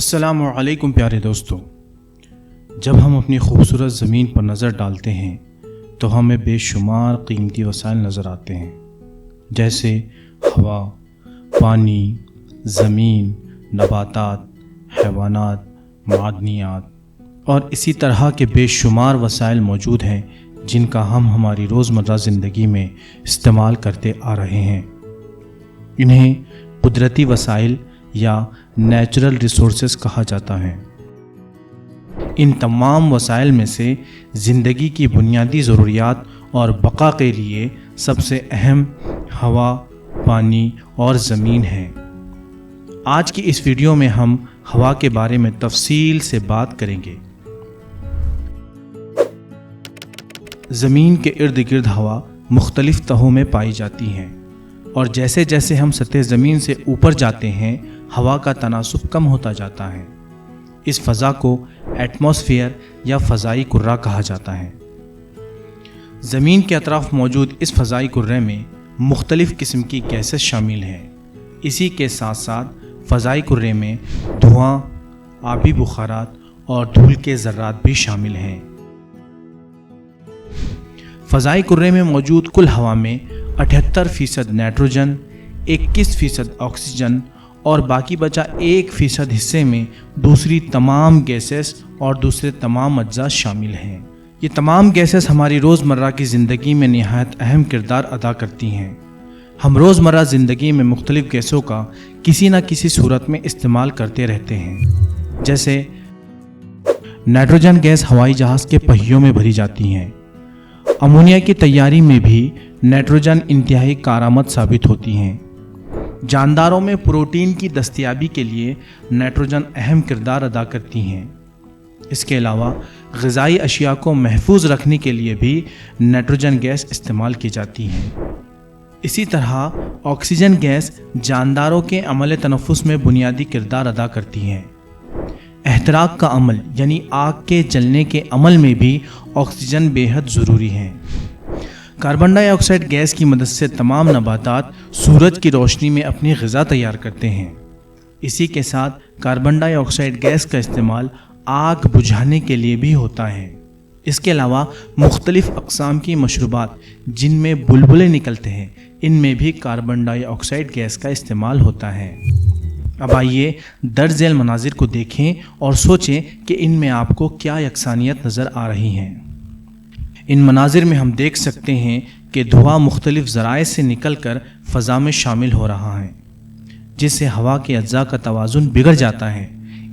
السلام علیکم پیارے دوستو، جب ہم اپنی خوبصورت زمین پر نظر ڈالتے ہیں تو ہمیں بے شمار قیمتی وسائل نظر آتے ہیں، جیسے ہوا، پانی، زمین، نباتات، حیوانات، معدنیات اور اسی طرح کے بے شمار وسائل موجود ہیں جن کا ہم ہماری روزمرہ زندگی میں استعمال کرتے آ رہے ہیں۔ انہیں قدرتی وسائل یا نیچرل ریسورسز کہا جاتا ہے۔ ان تمام وسائل میں سے زندگی کی بنیادی ضروریات اور بقا کے لیے سب سے اہم ہوا، پانی اور زمین ہے۔ آج کی اس ویڈیو میں ہم ہوا کے بارے میں تفصیل سے بات کریں گے۔ زمین کے ارد گرد ہوا مختلف تہوں میں پائی جاتی ہیں، اور جیسے جیسے ہم سطح زمین سے اوپر جاتے ہیں ہوا کا تناسب کم ہوتا جاتا ہے۔ اس فضا کو ایٹماسفیئر یا فضائی کرہ کہا جاتا ہے۔ زمین کے اطراف موجود اس فضائی کرے میں مختلف قسم کی گیسز شامل ہیں۔ اسی کے ساتھ ساتھ فضائی کرے میں دھواں، آبی بخارات اور دھول کے ذرات بھی شامل ہیں۔ فضائی کرے میں موجود کل ہوا میں 78% نائٹروجن، 21% آکسیجن اور باقی بچا 1% حصے میں دوسری تمام گیسز اور دوسرے تمام اجزاء شامل ہیں۔ یہ تمام گیسز ہماری روزمرہ کی زندگی میں نہایت اہم کردار ادا کرتی ہیں۔ ہم روزمرہ زندگی میں مختلف گیسوں کا کسی نہ کسی صورت میں استعمال کرتے رہتے ہیں، جیسے نائٹروجن گیس ہوائی جہاز کے پہیوں میں بھری جاتی ہیں۔ امونیا کی تیاری میں بھی نائٹروجن انتہائی کارآمد ثابت ہوتی ہیں۔ جانداروں میں پروٹین کی دستیابی کے لیے نائٹروجن اہم کردار ادا کرتی ہیں۔ اس کے علاوہ غذائی اشیاء کو محفوظ رکھنے کے لیے بھی نائٹروجن گیس استعمال کی جاتی ہیں۔ اسی طرح آکسیجن گیس جانداروں کے عمل تنفس میں بنیادی کردار ادا کرتی ہیں۔ احتراق کا عمل یعنی آگ کے جلنے کے عمل میں بھی آکسیجن بے حد ضروری ہے۔ کاربن ڈائی آکسائڈ گیس کی مدد سے تمام نباتات سورج کی روشنی میں اپنی غذا تیار کرتے ہیں۔ اسی کے ساتھ کاربن ڈائی آکسائڈ گیس کا استعمال آگ بجھانے کے لیے بھی ہوتا ہے۔ اس کے علاوہ مختلف اقسام کی مشروبات جن میں بلبلے نکلتے ہیں، ان میں بھی کاربن ڈائی آکسائڈ گیس کا استعمال ہوتا ہے۔ اب آئیے درج ذیل مناظر کو دیکھیں اور سوچیں کہ ان میں آپ کو کیا یکسانیت نظر آ رہی ہیں۔ ان مناظر میں ہم دیکھ سکتے ہیں کہ دھواں مختلف ذرائع سے نکل کر فضا میں شامل ہو رہا ہے، جس سے ہوا کے اجزاء کا توازن بگڑ جاتا ہے۔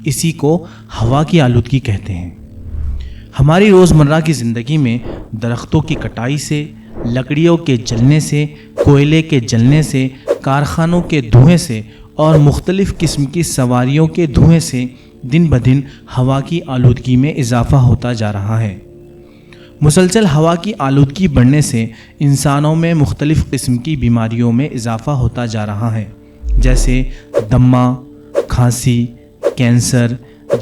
اسی کو ہوا کی آلودگی کہتے ہیں۔ ہماری روزمرہ کی زندگی میں درختوں کی کٹائی سے، لکڑیوں کے جلنے سے، کوئلے کے جلنے سے، کارخانوں کے دھوئیں سے اور مختلف قسم کی سواریوں کے دھوئیں سے دن بدن ہوا کی آلودگی میں اضافہ ہوتا جا رہا ہے۔ مسلسل ہوا کی آلودگی بڑھنے سے انسانوں میں مختلف قسم کی بیماریوں میں اضافہ ہوتا جا رہا ہے، جیسے دمہ، کھانسی، کینسر،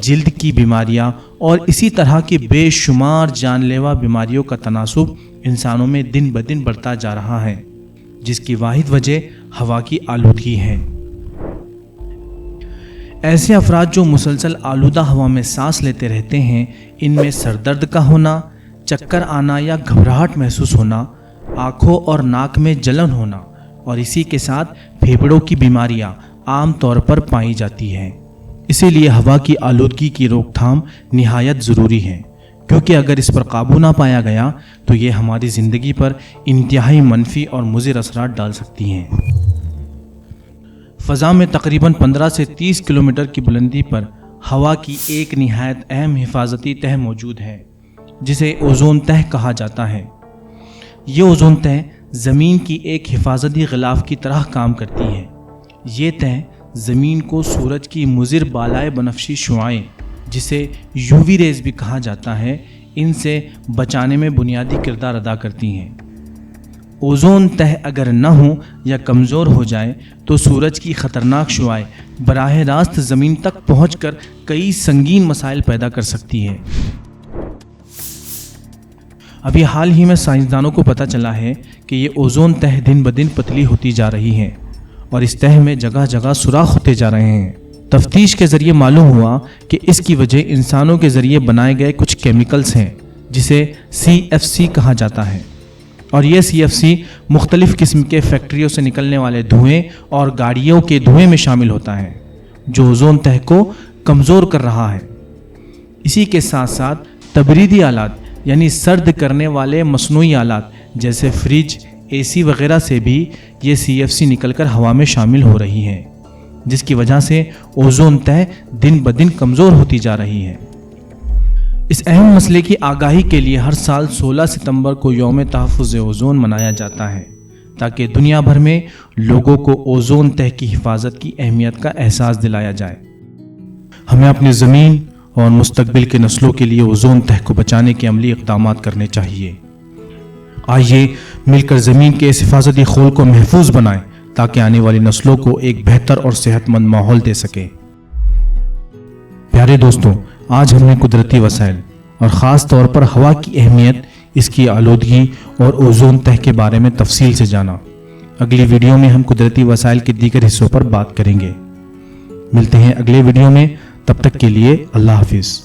جلد کی بیماریاں اور اسی طرح کی بے شمار جان لیوا بیماریوں کا تناسب انسانوں میں دن بدن بڑھتا جا رہا ہے، جس کی واحد وجہ ہوا کی آلودگی ہے۔ ایسے افراد جو مسلسل آلودہ ہوا میں سانس لیتے رہتے ہیں، ان میں سر درد کا ہونا، چکر آنا یا گھبراہٹ محسوس ہونا، آنکھوں اور ناک میں جلن ہونا اور اسی کے ساتھ پھیپھڑوں کی بیماریاں عام طور پر پائی جاتی ہیں۔ اسی لیے ہوا کی آلودگی کی روک تھام نہایت ضروری ہے، کیونکہ اگر اس پر قابو نہ پایا گیا تو یہ ہماری زندگی پر انتہائی منفی اور مضر اثرات ڈال سکتی ہیں۔ فضا میں تقریباً 15 سے 30 کلومیٹر کی بلندی پر ہوا کی ایک نہایت اہم حفاظتی تہ موجود ہے، جسے اوزون تہ کہا جاتا ہے۔ یہ اوزون تہ زمین کی ایک حفاظتی غلاف کی طرح کام کرتی ہے۔ یہ تہ زمین کو سورج کی مضر بالائے بنفشی شعاعیں، جسے یووی ریز بھی کہا جاتا ہے، ان سے بچانے میں بنیادی کردار ادا کرتی ہیں۔ اوزون تہ اگر نہ ہو یا کمزور ہو جائے تو سورج کی خطرناک شعاعیں براہ راست زمین تک پہنچ کر کئی سنگین مسائل پیدا کر سکتی ہے۔ ابھی حال ہی میں سائنسدانوں کو پتہ چلا ہے کہ یہ اوزون تہ دن بدن پتلی ہوتی جا رہی ہے اور اس تہ میں جگہ جگہ سوراخ ہوتے جا رہے ہیں۔ تفتیش کے ذریعے معلوم ہوا کہ اس کی وجہ انسانوں کے ذریعے بنائے گئے کچھ کیمیکلز ہیں جسے CFC کہا جاتا ہے، اور یہ CFC مختلف قسم کے فیکٹریوں سے نکلنے والے دھوئیں اور گاڑیوں کے دھوئیں میں شامل ہوتا ہے جو اوزون تہہ کو کمزور کر رہا ہے۔ اسی کے ساتھ ساتھ تبریدی آلات یعنی سرد کرنے والے مصنوعی آلات جیسے فریج، AC وغیرہ سے بھی یہ CFC نکل کر ہوا میں شامل ہو رہی ہیں، جس کی وجہ سے اوزون تہہ دن بدن کمزور ہوتی جا رہی ہے۔ اس اہم مسئلے کی آگاہی کے لیے ہر سال 16 ستمبر کو یوم تحفظ اوزون منایا جاتا ہے تاکہ دنیا بھر میں لوگوں کو اوزون تہہ کی حفاظت کی اہمیت کا احساس دلایا جائے۔ ہمیں اپنی زمین اور مستقبل کے نسلوں کے لیے اوزون تہہ کو بچانے کے عملی اقدامات کرنے چاہیے۔ آئیے مل کر زمین کے اس حفاظتی خول کو محفوظ بنائیں تاکہ آنے والی نسلوں کو ایک بہتر اور صحت مند ماحول دے سکیں۔ پیارے دوستوں، آج ہم نے قدرتی وسائل اور خاص طور پر ہوا کی اہمیت، اس کی آلودگی اور اوزون تہہ کے بارے میں تفصیل سے جانا۔ اگلی ویڈیو میں ہم قدرتی وسائل کے دیگر حصوں پر بات کریں گے۔ ملتے ہیں اگلے ویڈیو میں، تب تک کے لیے اللہ حافظ۔